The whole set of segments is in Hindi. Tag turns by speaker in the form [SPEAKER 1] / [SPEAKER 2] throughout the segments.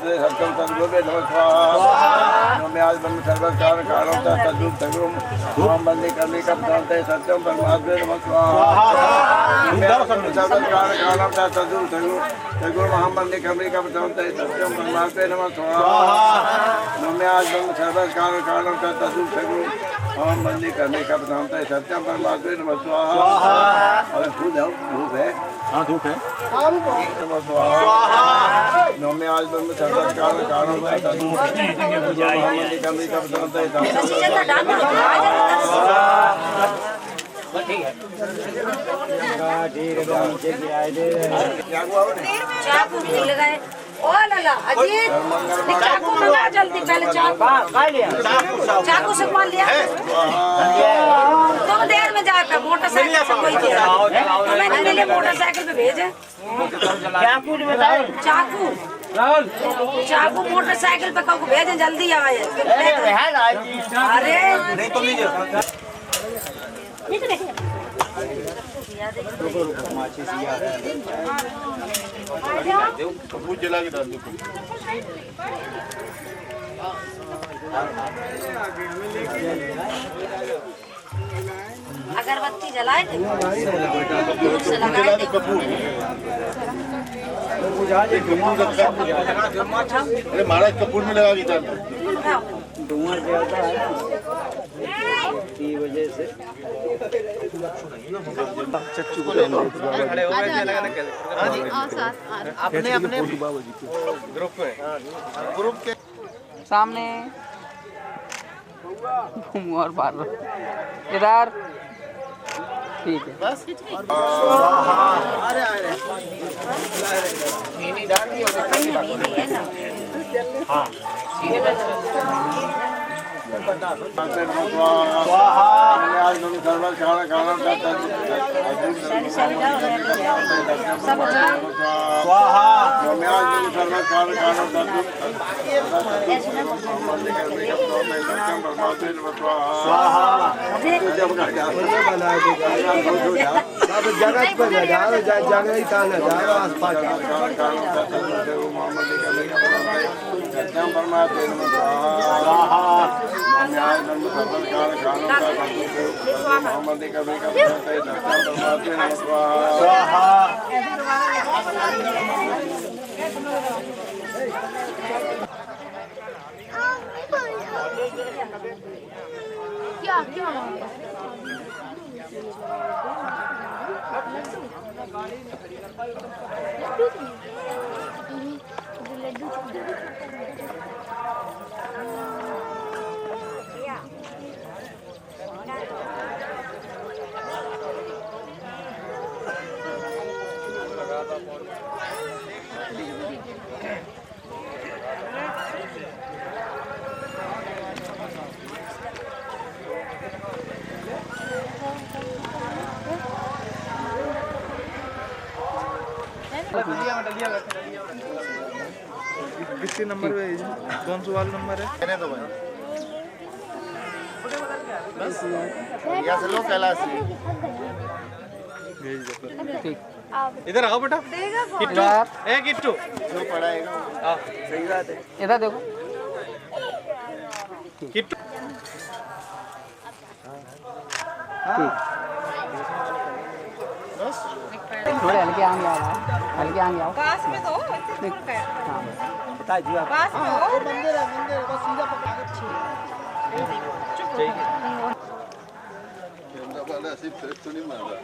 [SPEAKER 1] नमस्ते सत्यम सद्गुरुवे नमः स्वाहा नमः आज ब्रह्म सर्वकार कारणं तद्रूप सगुरुम ओम बंदे करने का बताते सत्यम परमात्मे नमः स्वाहा नमः सर्वकार कारणं तद्रूप सगुरुम हम बंदे करने का बताते सत्यम परमात्मे नमः स्वाहा नमः आज ब्रह्म सर्वकार कारणं तद्रूप सगुरुम ओम बंदे करने का बताते सत्यम परमात्मे नमः स्वाहा और धूप है हाँ धूप है नमः स्वाहा नमः आज ब्रह्म सर्वकार कारणं तद्रूप करने का बताते
[SPEAKER 2] चाकू नहीं लगाए ओ लाला अजीत चाकू मंगा जल्दी पहले चाकू से कौन लिया तुम देर में जाकर मोटरसाइकिल से कोई दिया तो मैंने लिए मोटरसाइकिल पे भेजे चाकू चाकू मोटरसाइकिल पे कब भेजे जल्दी आए अरे नहीं तो लीजिए
[SPEAKER 1] जला के डाल दो
[SPEAKER 2] अगरबत्ती जलाए थे
[SPEAKER 1] अरे महाराज कपूर में लगा के डाल दो
[SPEAKER 3] धुआं ज्यादा है की वजह से चच्चू को खड़े हो गए अलग-अलग अपने अपने ग्रुप में ग्रुप के
[SPEAKER 4] सामने और बाहर इधर ठीक है बस अरे चीनी डाल दी हाँ
[SPEAKER 1] स्वाहा आज नमः सर्वकार कारणं स्वाहा नमः आज नमः सर्वकार कारणं स्वाहा
[SPEAKER 3] जगत पर जाओ जगह ही ताना जाओ आसपास
[SPEAKER 1] सत्यम परमात्मे नमः स्वाहा न्याय नमः सर्वकार कारणं मोहम्मद का बेका बताते सत्यम परमात्मे नमः स्वाहा
[SPEAKER 5] क्या क्या
[SPEAKER 3] कितने नंबर पे कौन सा वाला नंबर है
[SPEAKER 1] कहने दो भाई बस यहाँ से लो कैलाश
[SPEAKER 3] भेज दो
[SPEAKER 4] ठीक
[SPEAKER 3] इधर आओ बेटा किट्टू ए किट्टू
[SPEAKER 1] जो पढ़ाएगा
[SPEAKER 3] हां सही बात है
[SPEAKER 4] इधर देखो
[SPEAKER 3] किट्टू
[SPEAKER 4] ठीक थोड़े हल्के आगे आओ हल्के आगे आओ
[SPEAKER 2] पास में तो
[SPEAKER 4] हाँ बता जी आप
[SPEAKER 2] पास में हो
[SPEAKER 3] मंदिर को सीधा पकड़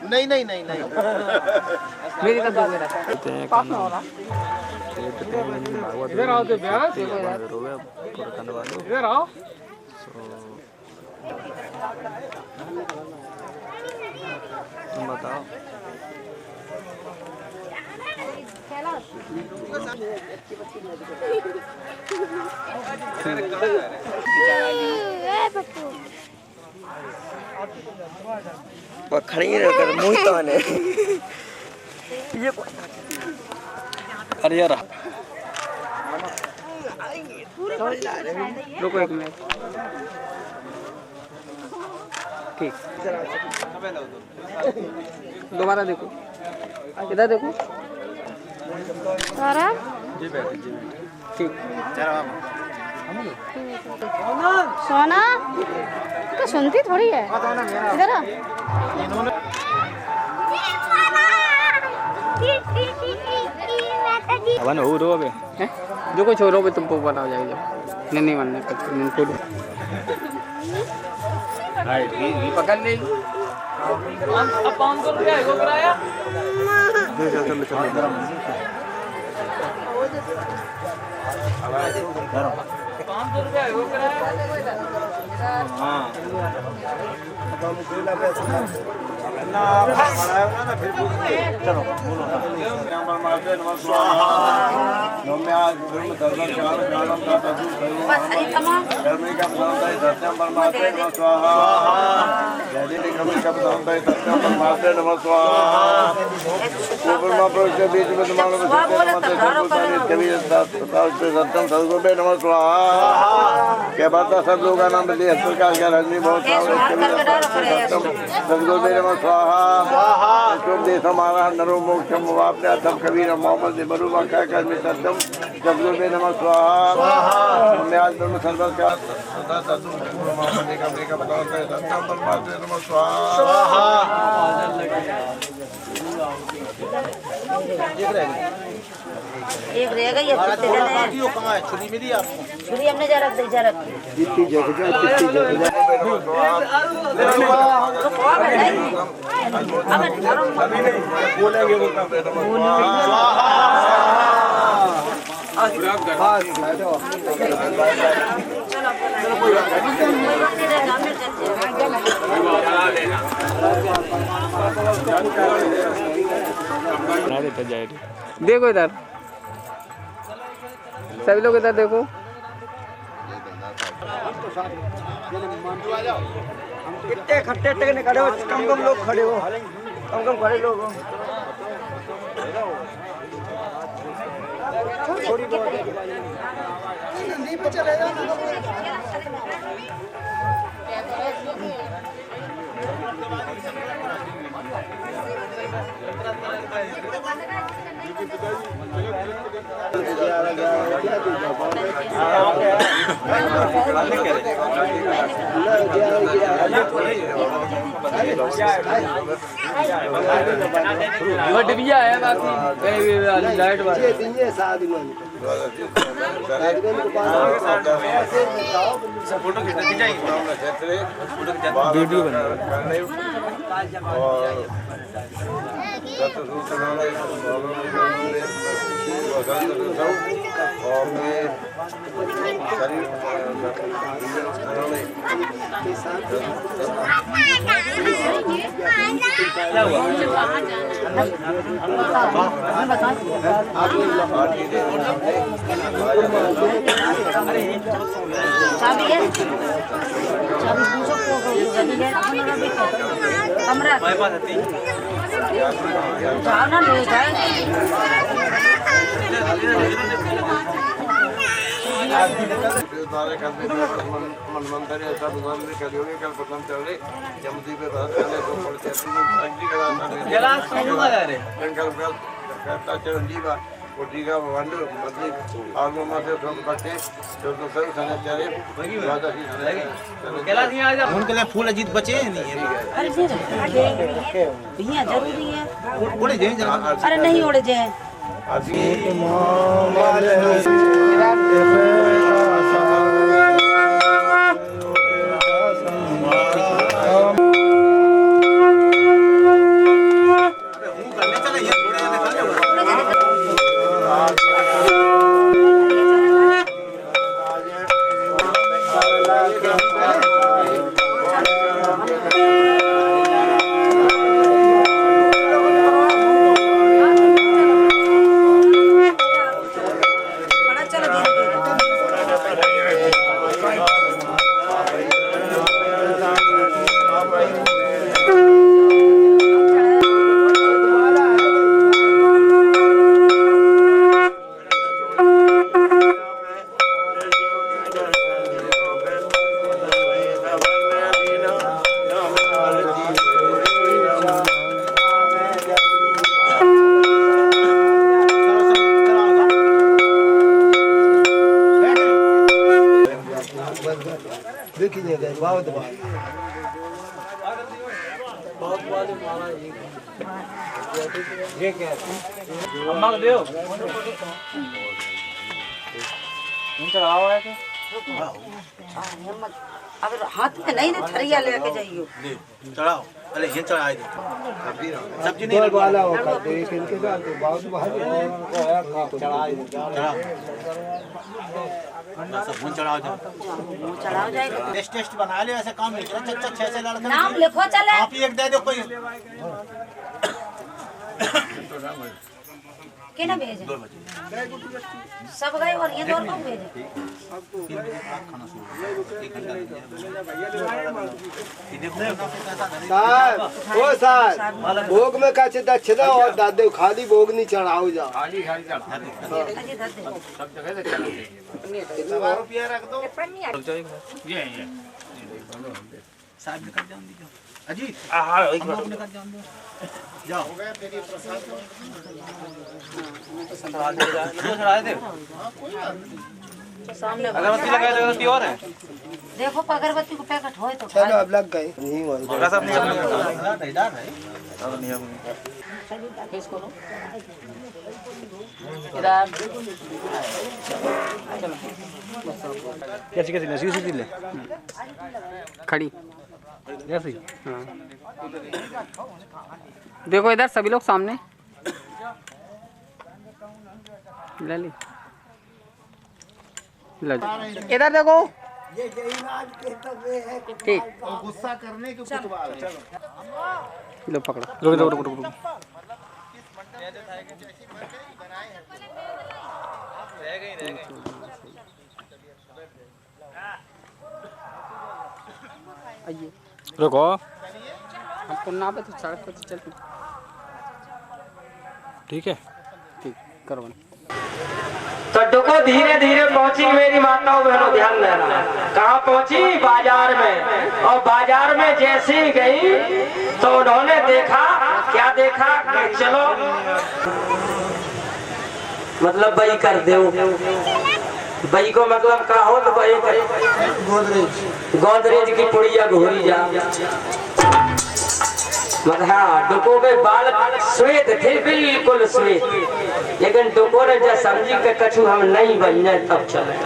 [SPEAKER 3] नहीं नहीं नहीं नहीं
[SPEAKER 4] मेरी का दो मेरा पास में हो रहा
[SPEAKER 3] इधर आओ तो ब्यास इधर आओ
[SPEAKER 4] तुम बताओ
[SPEAKER 3] खड़ी रहकर मुंह ताने ये
[SPEAKER 4] अरे यार रुको एक मिनट ठीक दोबारा देखो इधर देखो
[SPEAKER 5] सारा
[SPEAKER 3] जी बैठ
[SPEAKER 4] ठीक।
[SPEAKER 5] सोना तो सुनती थोड़ी है इधर आ।
[SPEAKER 4] अपन हो रो अबे हैं जो कुछ हो रो पे तुमको पता हो जाएगा नहीं मानने का इनको हाय ये पकड़ ले अब 500 रुपया है वो किराया चल 500 रुपया है वो किराया हां
[SPEAKER 1] ना बढ़ाया ना फिर चलो बोलो परमात्मा नमः स्वाहा नमः आज ब्रह्म सर्वं कालम का तदु धर्मे का प्रधानता सत्यम परमात्मा नमः स्वाहा जय निगम का प्रधानता सत्यम परमात्मा नमः स्वाहा ब्रह्मा पुरुष के बीच में मानव सत्यम सदगुरु पे नमः स्वाहा के बाद सब लोग का नाम लिए प्रकार का रजनी बहुत सदगुरु पे नमः स्वाहा तुम देश हमारा नरो मोक्षम वापने अथम कबीर मोहम्मद ने बरुमा कह कर में सत्यम सदगुरु पे नमः स्वाहा मैं आज ब्रह्म सर्वं का सदा सदु मोहम्मद का बताता है सत्यम परमात्मा नमः स्वाहा
[SPEAKER 2] एक रहेगा ये
[SPEAKER 3] छुरी मिली आपको
[SPEAKER 2] छुरी हमने जरा
[SPEAKER 1] जितनी जगह बोलेंगे वो
[SPEAKER 4] देखो इधर सभी लोग इधर देखो
[SPEAKER 1] इतने खट्टे टेकने खड़े हो कम लोग खड़े हो कम खड़े लोग हो थोड़ी
[SPEAKER 4] डिबिया है बाकी लाइट
[SPEAKER 3] फोटो खींचना चाहिए
[SPEAKER 4] वीडियो बना
[SPEAKER 2] चाबी है चाबी पूछो कमरा जाओ ना ले जाएंगे
[SPEAKER 1] मनमंत्री सब कलियोगे कल प्रथम चले जमती पे बात करने को पड़ते चिरंजीवा कोटिका वंडु मतलब आगमन से सब बच्चे जो तो सब सनचारे
[SPEAKER 3] उनके लिए फूल अजीत बचे नहीं है
[SPEAKER 2] अरे भैया जरूरी है
[SPEAKER 3] उड़े जाए
[SPEAKER 2] अरे नहीं उड़े जाए चलो
[SPEAKER 6] देखी नहीं गए बहुत बार ये क्या
[SPEAKER 4] अम्मा को दियो चढ़ाओ है
[SPEAKER 2] अब हाथ में नहीं ना थरिया लेके जाइयो
[SPEAKER 3] चढ़ाओ अरे ये चढ़ा दे सब्जी नहीं
[SPEAKER 6] दो वाला हो करते एक इनके साथ तो बहुत बार चढ़ा
[SPEAKER 3] सब चढ़ाओ
[SPEAKER 2] चढ़ाओ जाएगा
[SPEAKER 3] टेस्ट बना लियो ऐसे काम नहीं चल 6 लड़के
[SPEAKER 2] नाम लिखो चले
[SPEAKER 3] आप ही एक दे दो कोई
[SPEAKER 2] के ना भेजे सब गए और ये दो लोग भेजे
[SPEAKER 6] साहब ओ साहब भोग में का दक्षिणा और दादे खाली भोग नहीं चढ़ाओ जाओ
[SPEAKER 4] खाली चढ़ा सब जगह से चढ़ाते
[SPEAKER 3] रुपया रख दो
[SPEAKER 4] ये
[SPEAKER 3] साहब निकल जाओ दीजिए अजीत
[SPEAKER 4] हां एक
[SPEAKER 3] हम लोग निकल जाओ जाओ हो गया तेरी प्रसाद चढ़ा दे
[SPEAKER 2] सामने
[SPEAKER 3] अगरबत्ती लगाए अगरबत्ती और है
[SPEAKER 2] देखो अगरबत्ती को पैकेट होए तो
[SPEAKER 6] चलो अब लग गए नहीं हुआ
[SPEAKER 3] सब नहीं इधर है अब नियम
[SPEAKER 4] इधर
[SPEAKER 6] कैसी कैसी नसी उसी ले
[SPEAKER 4] खड़ी
[SPEAKER 6] कैसी
[SPEAKER 4] हाँ देखो इधर सभी लोग सामने ले ली इधर देखो ठीक
[SPEAKER 3] गुस्सा करने की कुछ बात है
[SPEAKER 4] लो पकड़ो रुक आइए
[SPEAKER 6] रुको
[SPEAKER 4] हमको ना पे तो सड़क पे तो चल
[SPEAKER 6] ठीक है
[SPEAKER 4] ठीक करो
[SPEAKER 7] तो डुको धीरे धीरे पहुंची मेरी माताओं बहनों ध्यान देना कहाँ पहुंची बाजार में और बाजार में जैसे ही गई तो उन्होंने देखा क्या देखा कि चलो मतलब बई कर दो बई को मतलब क्या हो तो बई गोदरेज की पुड़िया घोरी जा मतलब हाँ डुको के बाल श्वेत थे बिल्कुल श्वेत लेकिन डुको ने जब समझी के कछु हम नहीं बनने तब चले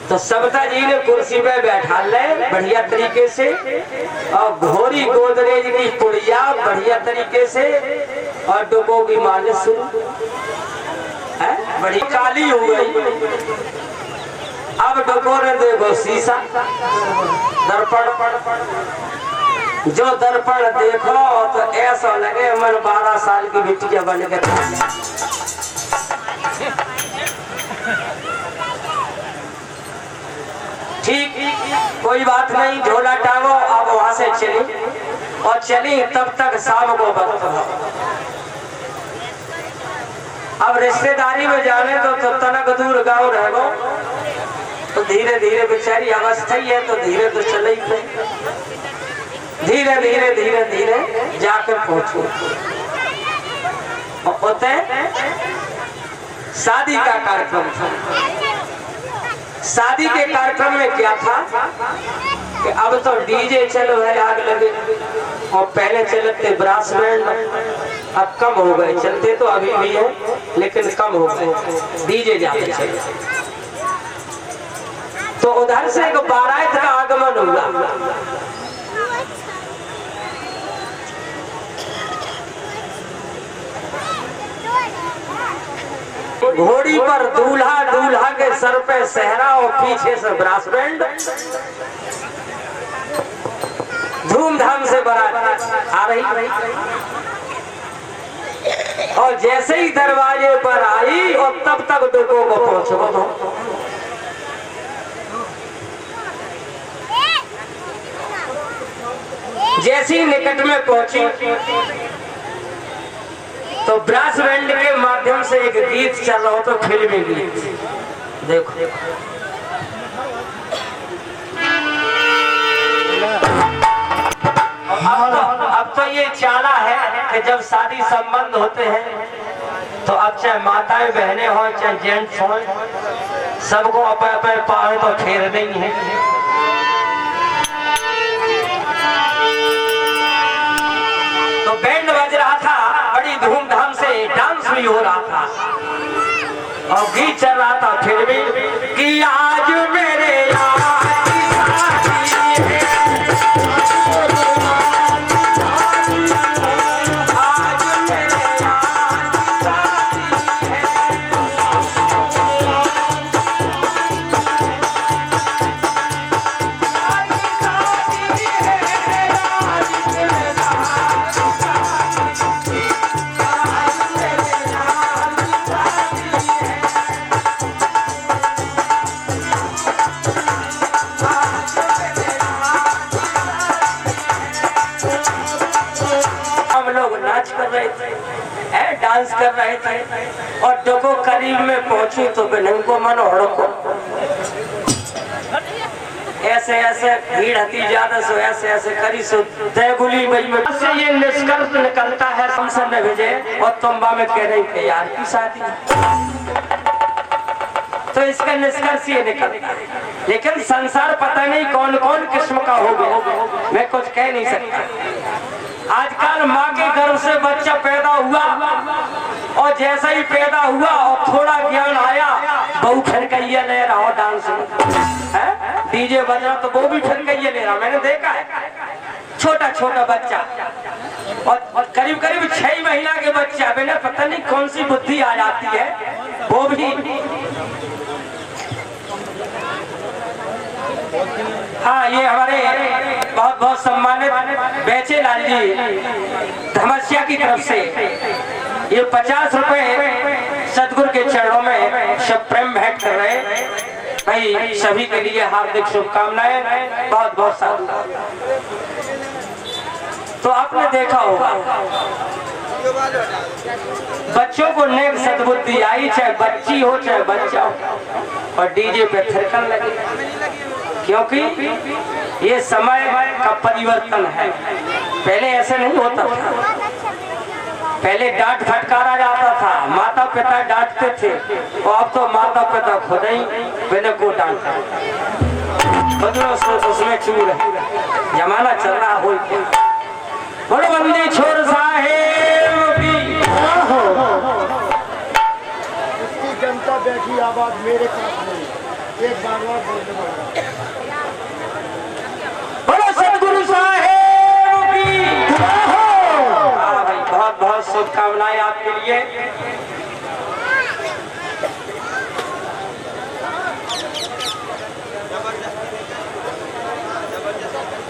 [SPEAKER 7] तो सबता जी ने कुर्सी पे बैठा ले बढ़िया तरीके से और घोरी गोदरेज की पुड़िया बढ़िया तरीके से और डुको की मालिश शुरू है बड़ी काली हो गई अब डुको ने देखो शीशा दर्पण जो दर्पण देखो तो ऐसा लगे मन 12 साल की बिटिया बन के ठीक कोई बात नहीं झोला टांगो अब वहां से चली और चली तब तक शाम को वक्त अब रिश्तेदारी में जाने तो तनक दूर गाँव रह गो तो धीरे धीरे बेचारी अवस्था ही है तो धीरे तो चले ही धीरे धीरे धीरे धीरे जाकर पहुंचो और होते शादी का कार्यक्रम था शादी के कार्यक्रम में क्या था कि अब तो डीजे चलो है आग लगे और पहले चलते ब्रास बैंड अब कम हो गए चलते तो अभी भी है लेकिन कम हो गए डीजे जाते चले तो उधर से एक बारात का आगमन हुआ घोड़ी पर दूल्हा दूल्हा के सर पे सहरा और पीछे से ब्रास बैंड धूमधाम से बारात आ रही और जैसे ही दरवाजे पर आई और तब तक डुको को पहुंचो जैसी निकट में पहुंची तो ब्रास बैंड के माध्यम से एक गीत चल रहा हो तो फिल्मी गीत देखो अब तो ये चाला है कि जब शादी संबंध होते हैं तो अब चाहे माताएं बहनें हो चाहे जेंट्स हो सबको अपने अपने पाँव तो फेर नहीं है। तो बैंड बज रहा था, बड़ी धूमधाम से डांस भी हो रहा था और गीत चल रहा था फिर भी कि आज मेरे यार डांस कर रहे थे और देखो करीब में पहुंची तो बिनंग को मन हड़को ऐसे ऐसे भीड़ हती ज्यादा सो ऐसे ऐसे करी सो देगुली बई में से ये निष्कर्ष निकलता है संसद में भेजे और तुम्बा में कह रही थे यार की शादी। तो इसका निष्कर्ष ये निकलता है, लेकिन संसार पता नहीं कौन कौन किस्म का हो गया, मैं कुछ कह नहीं सकता। आजकल माँ के गर्भ से बच्चा पैदा हुआ और जैसा ही पैदा हुआ और थोड़ा ज्ञान आया बहू फनकैया ले रहा हो डांस में, डीजे बज रहा तो वो भी फनकैया ले रहा, मैंने देखा है। छोटा छोटा बच्चा और करीब करीब 6 महीना के बच्चा, मैंने पता नहीं कौन सी बुद्धि आ जाती है वो भी। हाँ, ये हमारे बहुत बहुत सम्मानित बेचेलाल जी धमस्या की तरफ से ये 50 रुपए सदगुरु के चरणों में सब प्रेम भेंट कर रहे हैं भाई। सभी के लिए हार्दिक शुभकामनाएं, बहुत बहुत साधु। तो आपने देखा होगा बच्चों को नेक सद्बुद्धि आई, चाहे बच्ची हो चाहे बच्चा हो, और डीजे पे थिरकन लगे, क्योंकि ये समय का परिवर्तन है। पहले ऐसे नहीं होता था, पहले डांट फटकारा जाता था, माता पिता डांटते थे और अब तो माता पिता खुद ही बिना को डांटते, उसमें चूर है। जमाना चल रहा हो बोलो बंदी छोर साहेब की
[SPEAKER 6] जनता बैठी आवाज मेरे पास नहीं, एक बार बोलने वाला
[SPEAKER 7] बोलो सदगुरु साहेब की। हाँ भाई, बहुत बहुत शुभकामनाएं आपके लिए।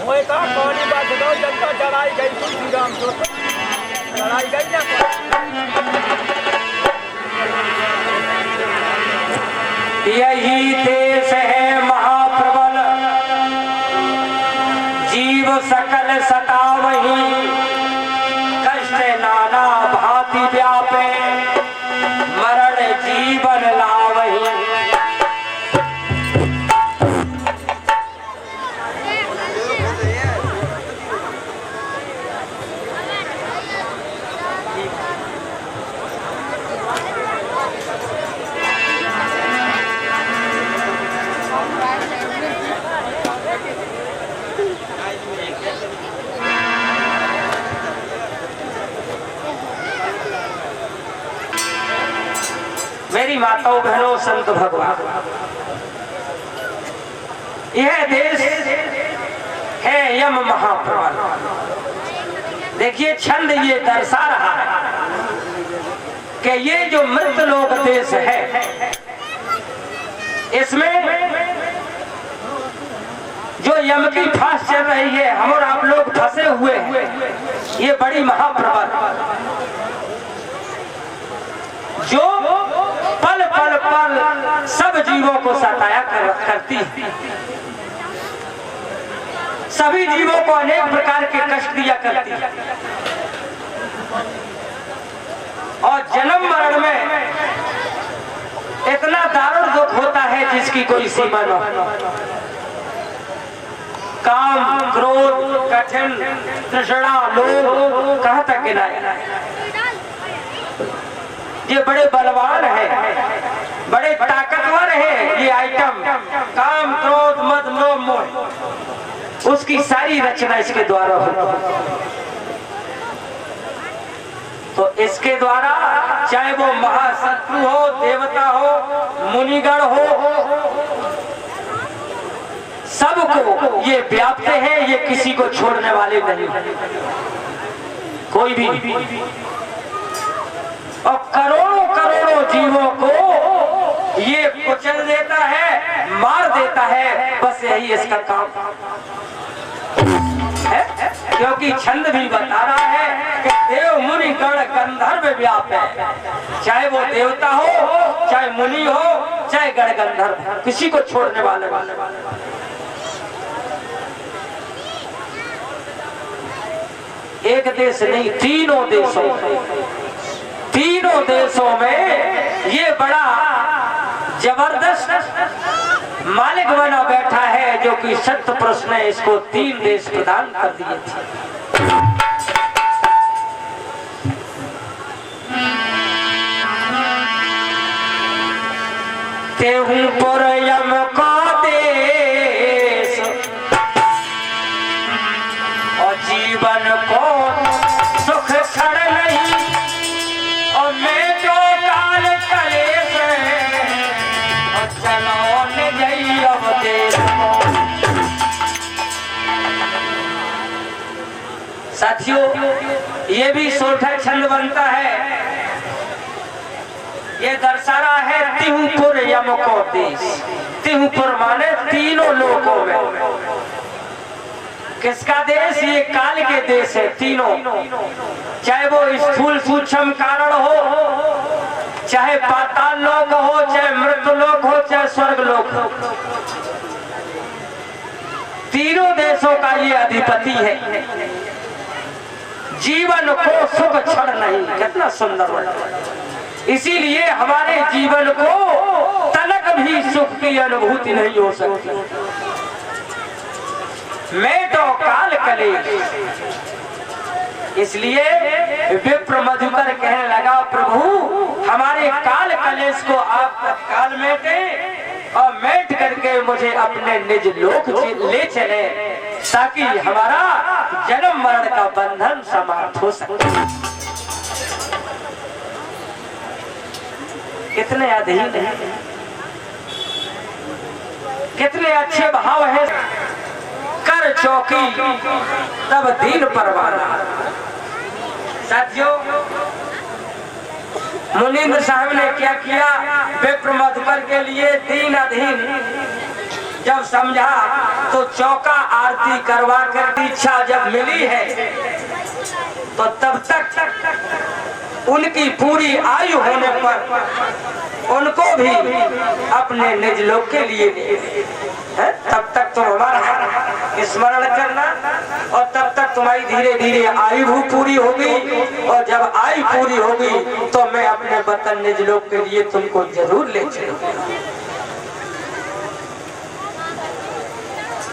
[SPEAKER 1] वो एक कहानी बात बताओ, जनता चढ़ाई गई तुलसी राम को, चढ़ाई गई ना।
[SPEAKER 7] यही देश है महाप्रबल, जीव सकल सतावही, कष्ट नाना भांति व्यापे, मरण जीवन लावही। मेरी माताओं बहनों संत भगवान, यह देश है यम महाप्रबल। देखिए छंद ये दर्शा रहा है कि ये जो मृत लोक देश है, इसमें जो यम की फांस चल रही है, हम और आप लोग फंसे हुए हैं। ये बड़ी महाप्रबल जो पल पल पल सब जीवों को सताया करती है, सभी जीवों को अनेक प्रकार के कष्ट दिया करती है, और जन्म मरण में इतना दारुण दुख होता है जिसकी कोई सीमा न हो। काम, क्रोध, कठिन, तृष्णा, लोभ कहाँ तक गिनाए। ये बड़े बलवान है, बड़े ताकतवर है, ये उसकी सारी रचना इसके द्वारा होती। तो इसके द्वारा चाहे वो महाशत्रु हो, देवता हो, मुनिगण हो, सबको ये व्याप्त है, ये किसी को छोड़ने वाले नहीं, कोई भी। और करोड़ों करोड़ों जीवों को ये कुचल देता है, मार देता है, बस यही इसका काम है। क्योंकि छंद भी बता रहा है कि देव मुनि गण गंधर्व व्याप है, चाहे वो देवता हो, चाहे मुनि हो, चाहे गण गंधर्व, किसी को छोड़ने वाले एक देश नहीं, तीनों देशों में ये बड़ा जबरदस्त मालिक बना बैठा है, जो कि सत्य पुरुष ने इसको 3 देश प्रदान कर दिए थे। तेहुपुर यम को देश और जीवन को सुख क्षण नहीं, और मैं तो काल कलेश और चलो न जई अब देश। साथियों, ये भी सोलठा छंद बनता है, ये दर्शा रहा है तिहुपुर यम को देश। तिहुपुर माने तीनों लोकों में। किसका देश? ये काल के देश है तीनों, चाहे वो स्थूल सूक्ष्म कारण हो, चाहे पाताल लोक हो, चाहे मृत्यु लोक हो, चाहे स्वर्ग लोक हो, तीनों देशों का ये अधिपति है। जीवन को सुख क्षण नहीं, कितना सुंदर वर्णन। इसीलिए हमारे जीवन को तलक भी सुख की अनुभूति नहीं हो सकती। मैं तो काल कलेश, इसलिए विप्र मधुकर कहने लगा, प्रभु हमारे काल कलेश को आप तत्काल मेटे और मेट करके मुझे अपने निज लोक ले चले, ताकि हमारा जन्म मरण का बंधन समाप्त हो सके। कितने अधीन हैं, कितने अच्छे भाव है। कर चौकी तब दीन परवाना। साथियों, मुनींद्र साहब ने क्या किया? विप्र मधुकर के लिए दीन अधीन जब समझा तो चौका आरती करवा कर इच्छा जब मिली है, तो तब तक उनकी पूरी आयु होने पर उनको भी अपने निज लोक के लिए है। तब तक तो हमारा स्मरण करना, और तब तक तुम्हारी धीरे धीरे आयु भी पूरी होगी, और जब आयु पूरी होगी तो मैं अपने वतन निज लोक के लिए तुमको जरूर ले चलूंगा।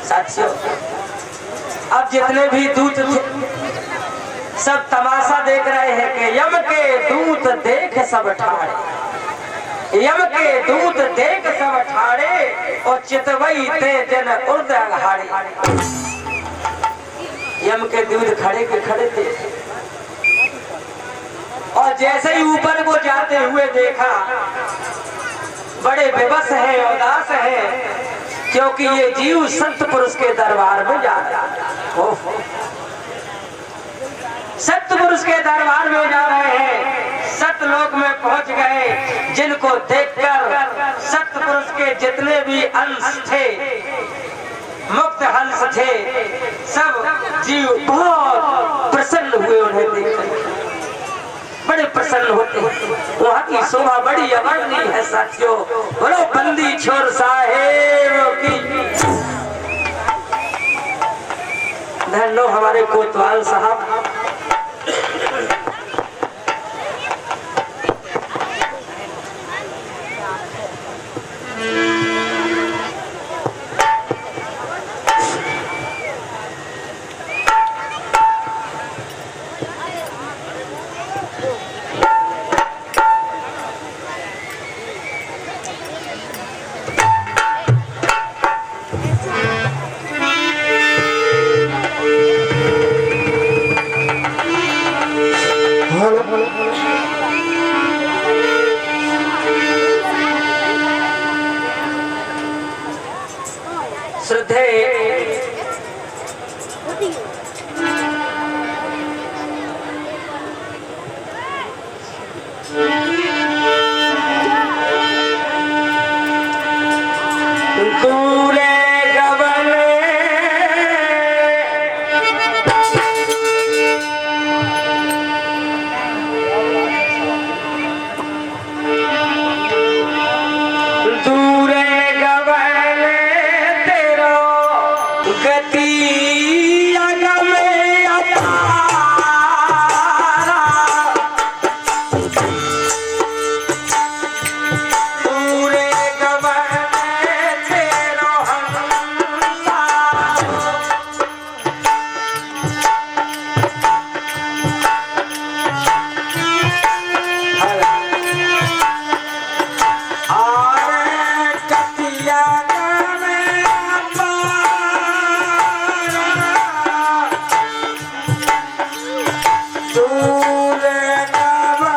[SPEAKER 7] साथियों, अब जितने भी दूत सब तमाशा देख रहे हैं कि यम के दूत देख सब ठाड़े, यम के दूत देख सब ठाड़े, और चितवई ते जन उर्द अघाड़े। यम के दूत खड़े के खड़े थे, और जैसे ही ऊपर को जाते हुए देखा, बड़े विवश हैं, उदास हैं, क्योंकि ये जीव संत पुरुष के दरबार में जा रहा है। सत्य पुरुष के दरबार में जा रहे हैं, सतलोक में पहुंच गए, जिनको देखकर सत्य पुरुष के जितने भी अंश थे, मुक्त हंस थे, सब जीव बहुत प्रसन्न हुए उन्हें देखकर, बड़े प्रसन्न होते हैं। वहाँ की शोभा बड़ी अवर्णनीय है। साथियों, बोलो बंदी छोर साहेब की धन्नो हमारे कोतवाल साहब। श्रद्धे दूरे गवले दूरे गवले तेरो गति अगम अपारा दूरे गवले तेरो हंसा आरे कतिया में दूरे गवले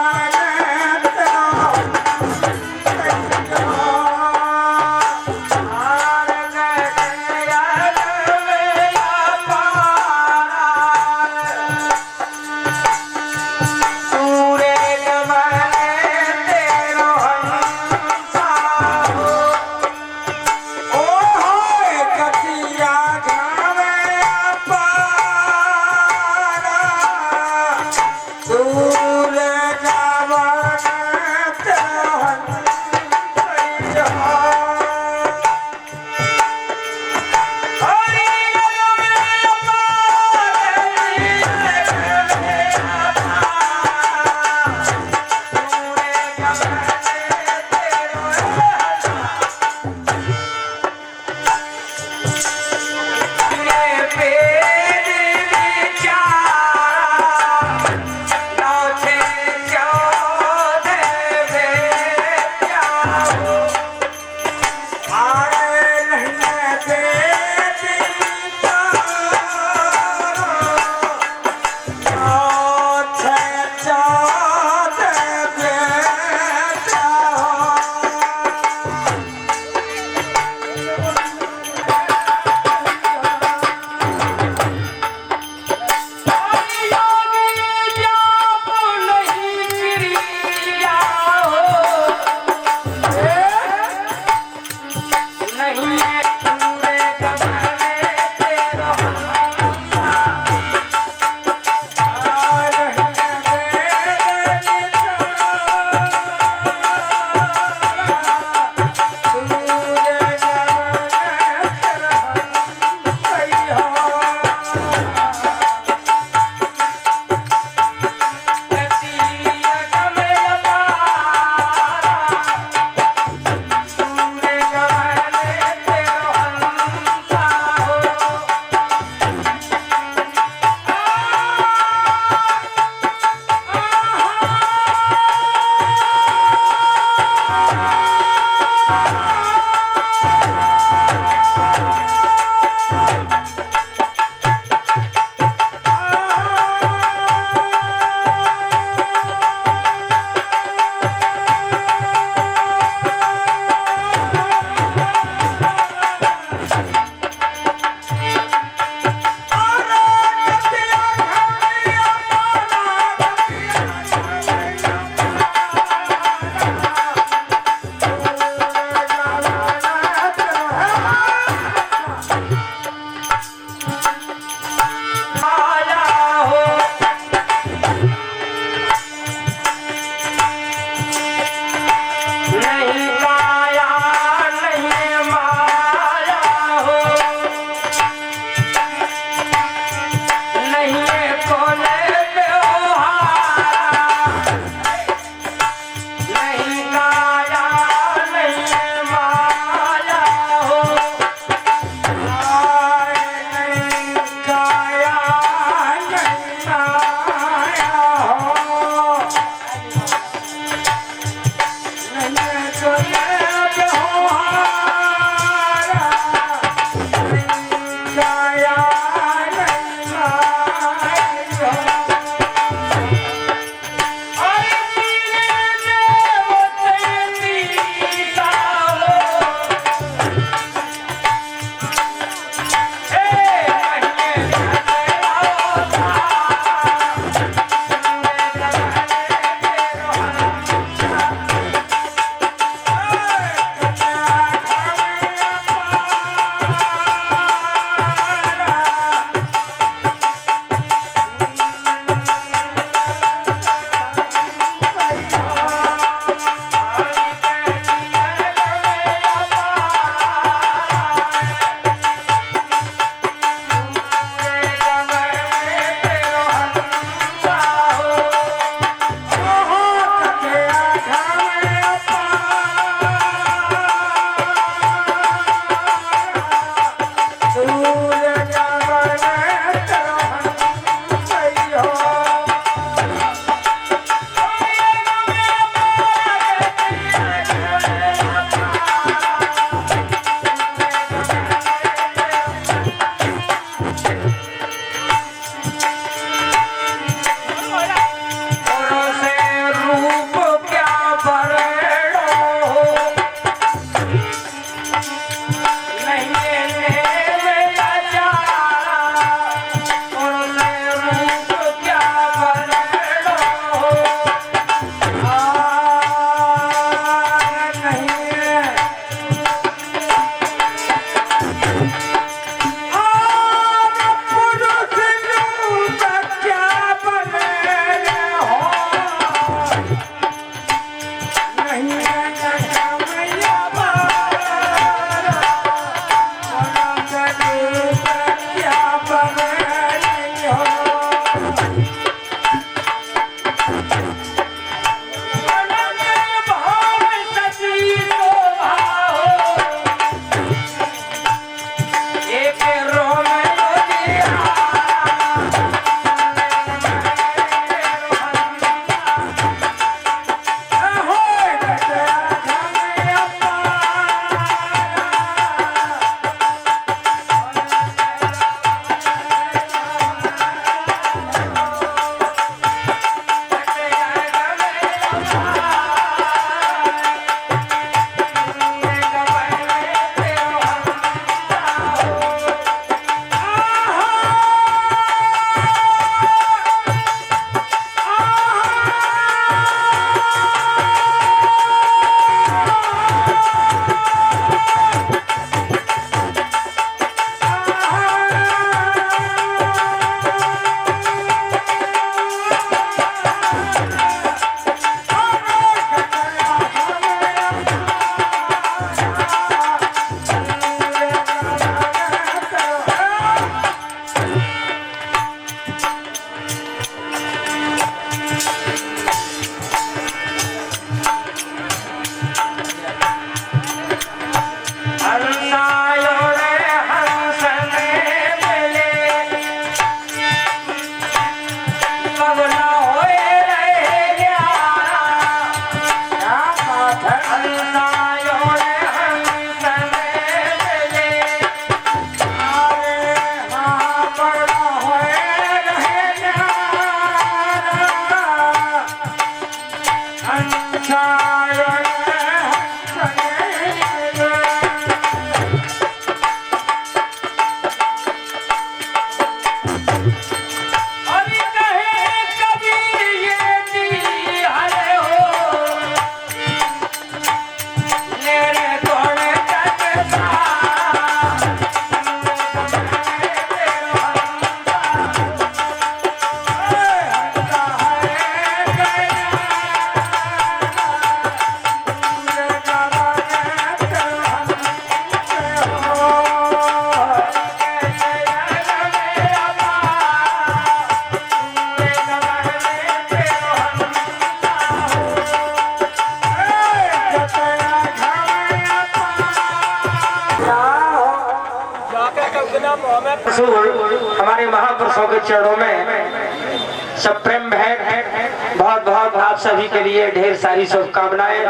[SPEAKER 7] हमारे महापुरुषों के चरणों में सब प्रेम भेंट बहुत बहुत आप सभी के लिए ढेर सारी शुभकामनाएं।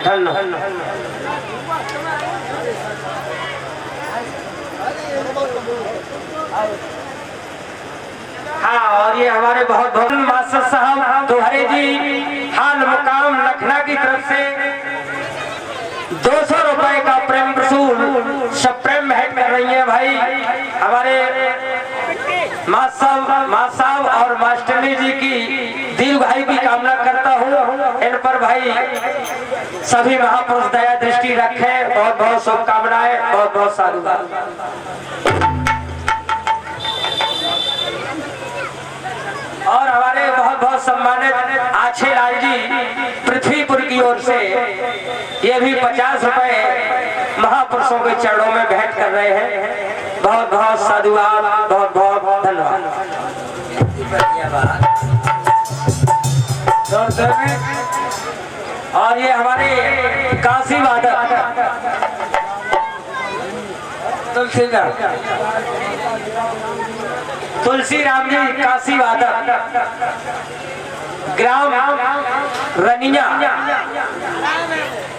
[SPEAKER 7] धन्यवाद। हाँ, और ये हमारे बहुत बहुत मास्टर साहब दोहरे जी हाल मुकाम लखनऊ की तरफ से 200 रुपए का प्रेम रसूल सब प्रेम भेंट कर रही है भाई। हमारे माँ साहब और मास्टरनी जी की दीर्घायु की कामना करता हूँ। इन पर भाई सभी महापुरुष दया दृष्टि रखें। बहुत बहुत शुभकामनाएं, बहुत बहुत साधुवाद। और हमारे बहुत बहुत सम्मानित आछे लाल जी पृथ्वीपुर की ओर से ये भी 50 रुपए महापुरुषों के चरणों में भेंट कर रहे हैं। बहुत बहुत साधुवाद, बहुत बहुत धन्यवाद। और ये हमारे काशी वादक तुलसी राम जी काशी वादक ग्राम रनिया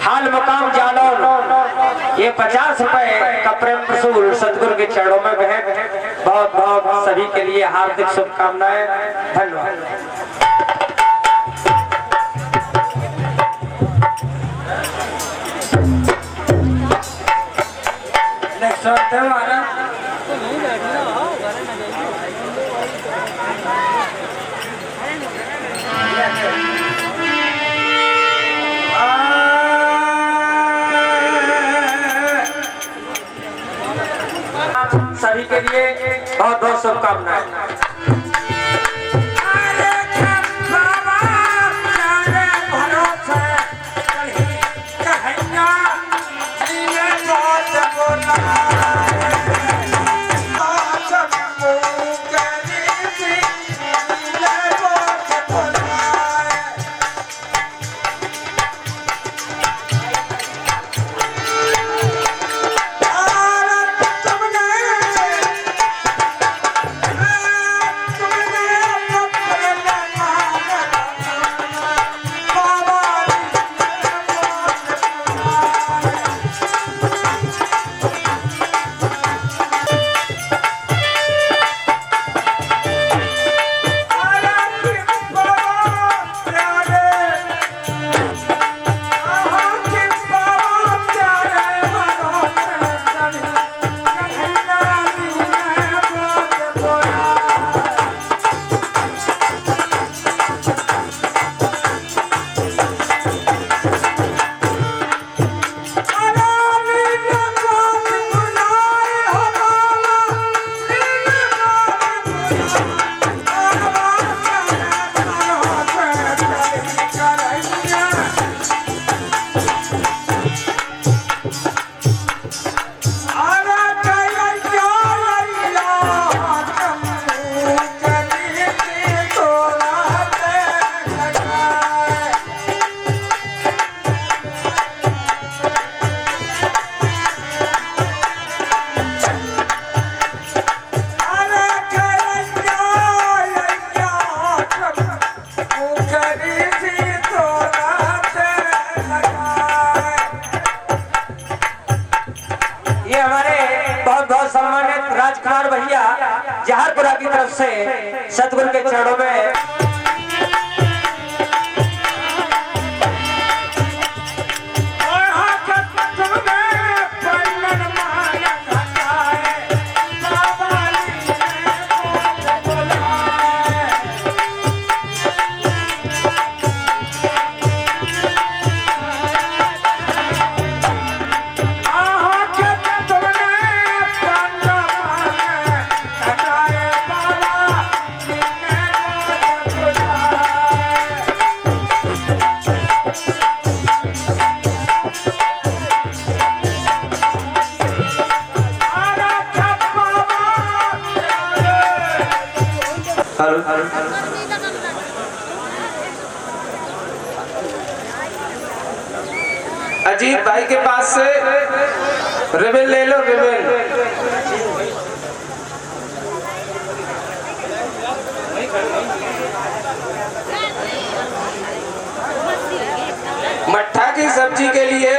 [SPEAKER 7] हाल मुकाम जालौन, ये 50 रुपए का प्रेम रसूल सतगुरु के चरणों में भेंट। बहुत बहुत सभी के लिए हार्दिक शुभकामनाएं। धन्यवाद। सभी के लिए बहुत बहुत शुभकामनाएं। राजकुमार भैया जहारपुरा की तरफ से सतगुरु के चरणों में
[SPEAKER 4] अजीत भाई के पास से रिबन ले लो, रिबन।
[SPEAKER 8] की सब्जी के लिए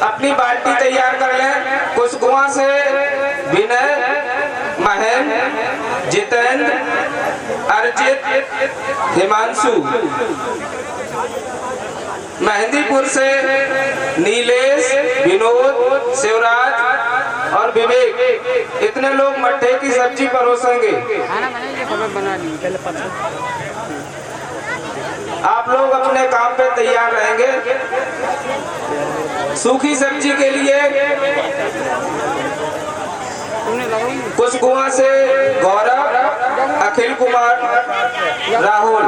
[SPEAKER 8] अपनी बाल्टी तैयार कर लें। कुशकुआ से विनय, महेंद्र, जितेंद्र, अर्जित, हिमांशु। मेहंदीपुर से नीलेश, विनोद, शिवराज और विवेक, इतने लोग मट्ठे की सब्जी परोसेंगे। आप लोग अपने काम पे तैयार रहेंगे। सूखी सब्जी के लिए कुशकुआ से गौरव, अखिल कुमार, राहुल।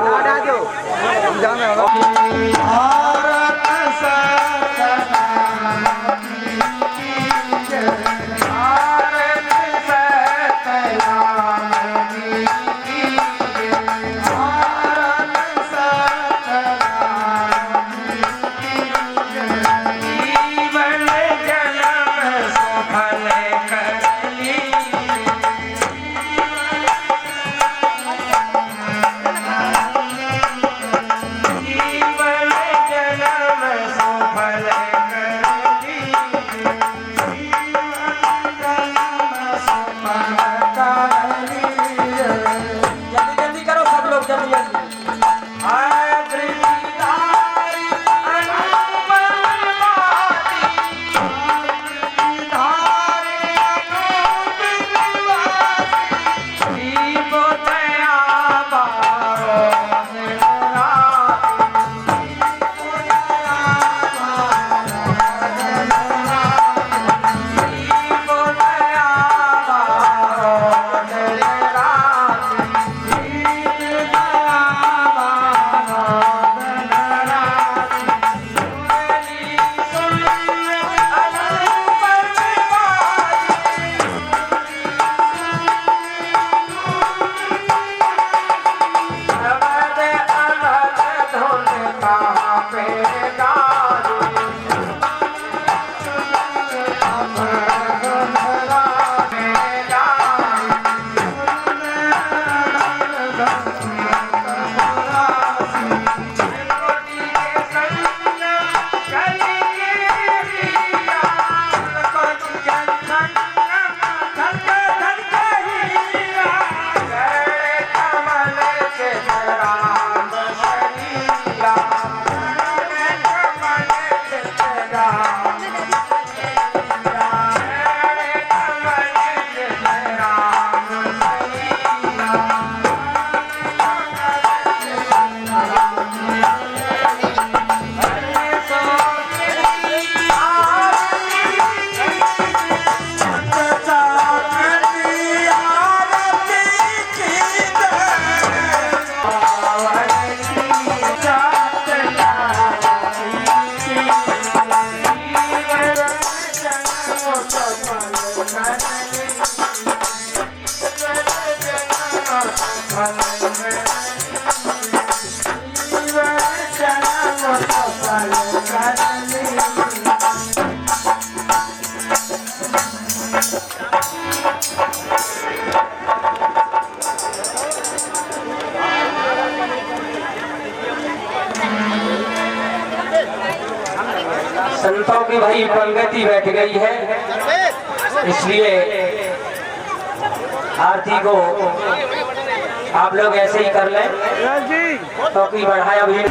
[SPEAKER 8] संतों की भाई पंगति बैठ गई है, इसलिए आरती को आप लोग ऐसे ही कर लें तो की बढ़ाया भी।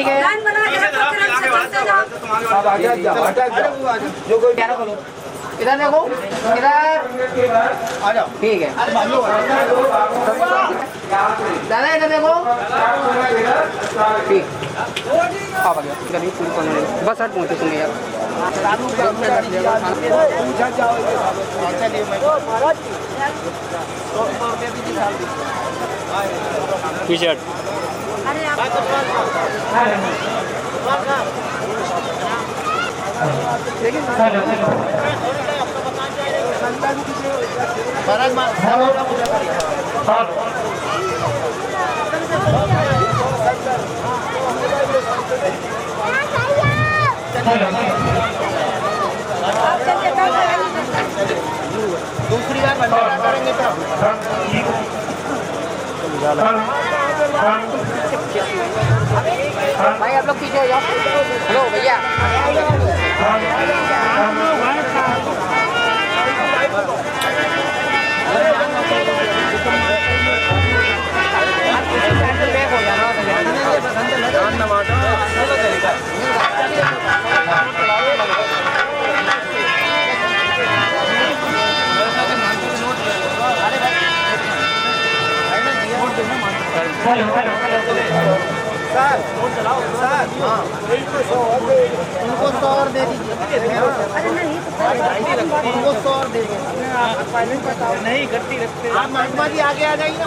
[SPEAKER 2] ठीक है लाइन बना के रखो क्रम से चलते जाओ
[SPEAKER 6] अब आगे जाओ हटा जाओ जो कोई
[SPEAKER 4] प्यारा खोलो इधर देखो इधर आ जाओ ठीक है दादा इधर देखो ठीक आप आ गया गली पूरी करने बस हट पहुंचे तुम यार
[SPEAKER 3] पीछे हट
[SPEAKER 2] अरे आप
[SPEAKER 4] दूसरी बार भंडारा करेंगे तो भाई आप लोग पीछे हो जाओ हेलो भैया उनको 100 और दे दीजिए उनको 100 और दे दीजिए नहीं गट्टी रखते आप महात्मा जी आगे आ जाइए ना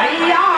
[SPEAKER 7] भैया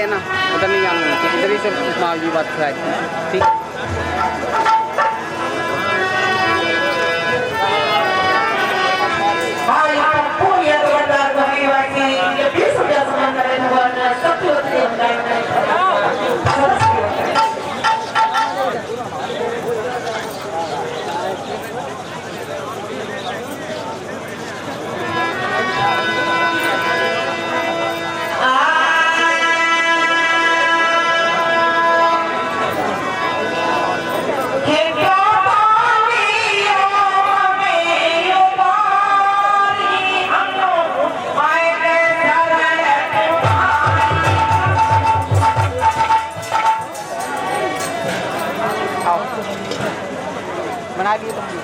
[SPEAKER 4] है ना, उधर नहीं जाना, इधर ही से माल की बात कराई ठीक। बना दिए तुम।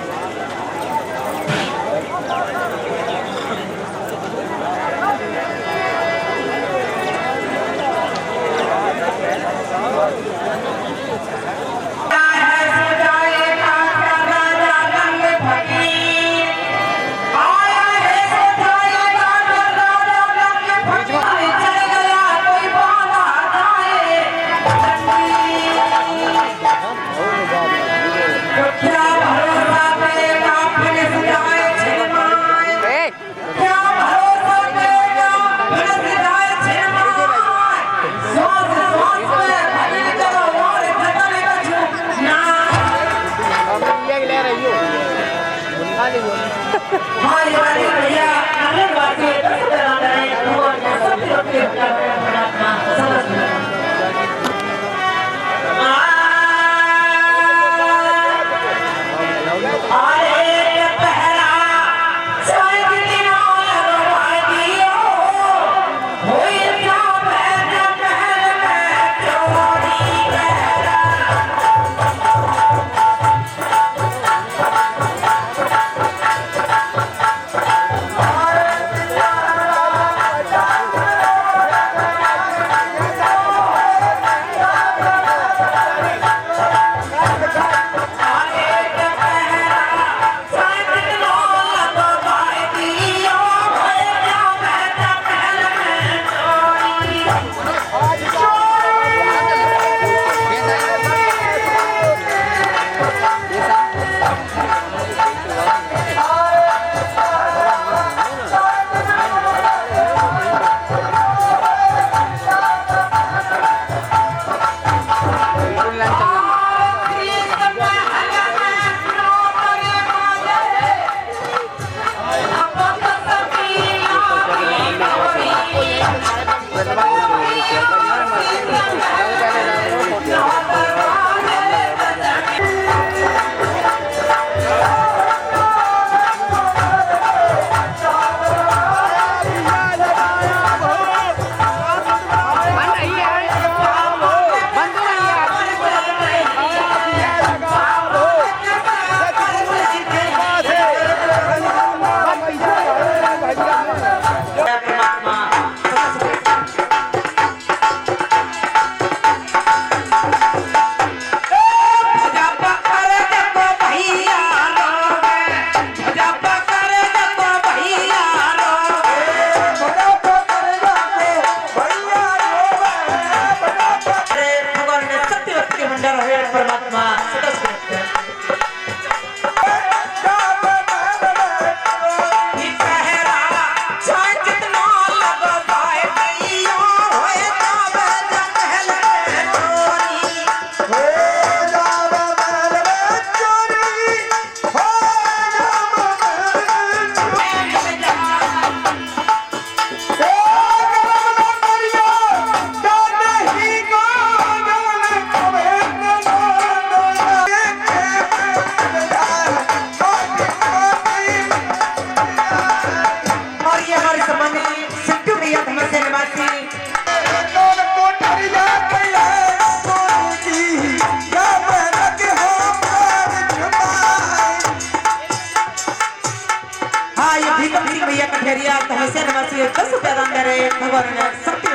[SPEAKER 8] भगवान ने शक्ति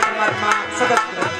[SPEAKER 8] परमात्मा सदस्य